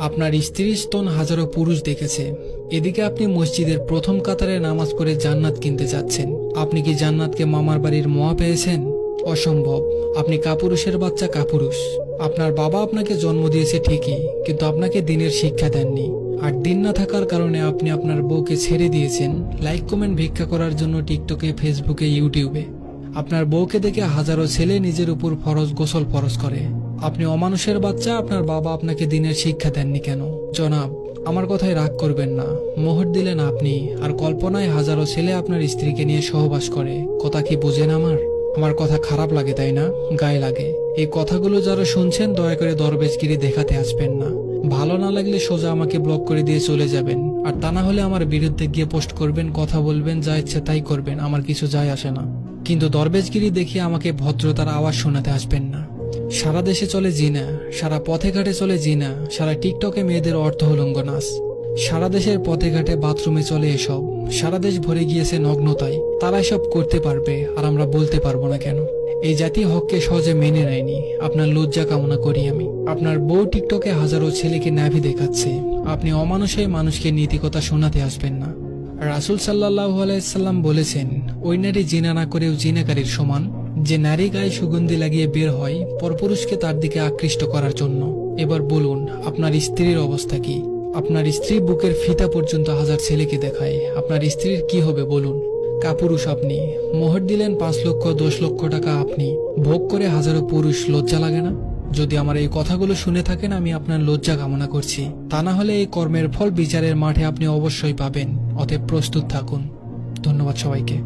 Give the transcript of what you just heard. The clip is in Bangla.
আপনার স্ত্রীর স্তন হাজারো পুরুষ দেখেছে। এদিকে আপনি মসজিদের প্রথম কাতারে নামাজ পড়ে জান্নাত কিনতে যাচ্ছেন। আপনি কি জান্নাতকে মামার বাড়ির মোয়া পেয়েছেন? অসম্ভব। আপনি কাপুরুষের বাচ্চা, কাপুরুষ। আপনার বাবা আপনাকে জন্ম দিয়েছে ঠিকই, কিন্তু আপনাকে দিনের শিক্ষা দেননি। আর দিন না থাকার কারণে আপনি আপনার বউকে ছেড়ে দিয়েছেন লাইক কমেন্ট ভিক্ষা করার জন্য টিকটকে, ফেসবুকে, ইউটিউবে। আপনার বউকে দেখে হাজারো ছেলে নিজের উপর ফরজ গোসল ফরজ করে। আপনি অমানুষের বাচ্চা, আপনার বাবা আপনাকে দিনের শিক্ষা দেননি কেন? জনাব, আমার কথায় রাগ করবেন না। মোহর দিলেন আপনি, আর কল্পনায় হাজারো ছেলে আপনার স্ত্রীকে নিয়ে সহবাস করে। কথা কি বুঝেন আমার কথা খারাপ লাগে তাই না? গায়ে লাগে। এই কথাগুলো যারা শুনছেন দয়া করে দরবেশগিরি দেখাতে আসবেন না। ভালো না লাগলে সোজা আমাকে ব্লক করে দিয়ে চলে যাবেন। আর তা না হলে আমার বিরুদ্ধে গিয়ে পোস্ট করবেন, কথা বলবেন, যা ইচ্ছে তাই করবেন, আমার কিছু যায় আসে না। কিন্তু দরবেশগিরি দেখিয়ে আমাকে ভদ্রতার আওয়াজ শোনাতে আসবেন না। সারা দেশে চলে জিনা, সারা পথে ঘাটে চলে জিনা, সারা টিকটকে মেয়েদের অর্থহলঙ্গ নাচ। সারা দেশের পথে ঘাটে বাথরুমে চলে এসব। সারা দেশ ভরে গিয়েছে নগ্নতায়। তারা এসব করতে পারবে আর আমরা বলতে পারবো না কেন? এই জাতি হককে সহজে মেনে নেয়নি। আপনার লজ্জা কামনা করি আমি। আপনার বউ টিকটকে হাজারো ছেলেকে নাভি দেখাচ্ছে। আপনি অমানুষেই মানুষকে নীতিকথা শোনাতে আসবেন না। রাসূল সাল্লাল্লাহু আলাইহি সাল্লাম বলেছেন, ওই নারী জিনা না করেও জিনাকারীর সমান, যে নারী গায়ে সুগন্ধি লাগিয়ে বের হয় পরপুরুষকে তার দিকে আকৃষ্ট করার জন্য। এবার বলুন, আপনার স্ত্রীর অবস্থা কি? আপনার স্ত্রী বুকের ফিতা পর্যন্ত হাজার ছেলেকে দেখায়। আপনার স্ত্রীর কি হবে বলুন? কাপুরুষ আপনি। মোহর দিলেন 5 লক্ষ 10 লক্ষ টাকা আপনি, ভোগ করে হাজারো পুরুষ। লজ্জা লাগে না? যদি আমার এই কথাগুলো শুনে থাকেন, আমি আপনার লজ্জা কামনা করছি। তা না হলে এই কর্মের ফল বিচারের মাঠে আপনি অবশ্যই পাবেন। অতএব প্রস্তুত থাকুন। ধন্যবাদ সবাইকে।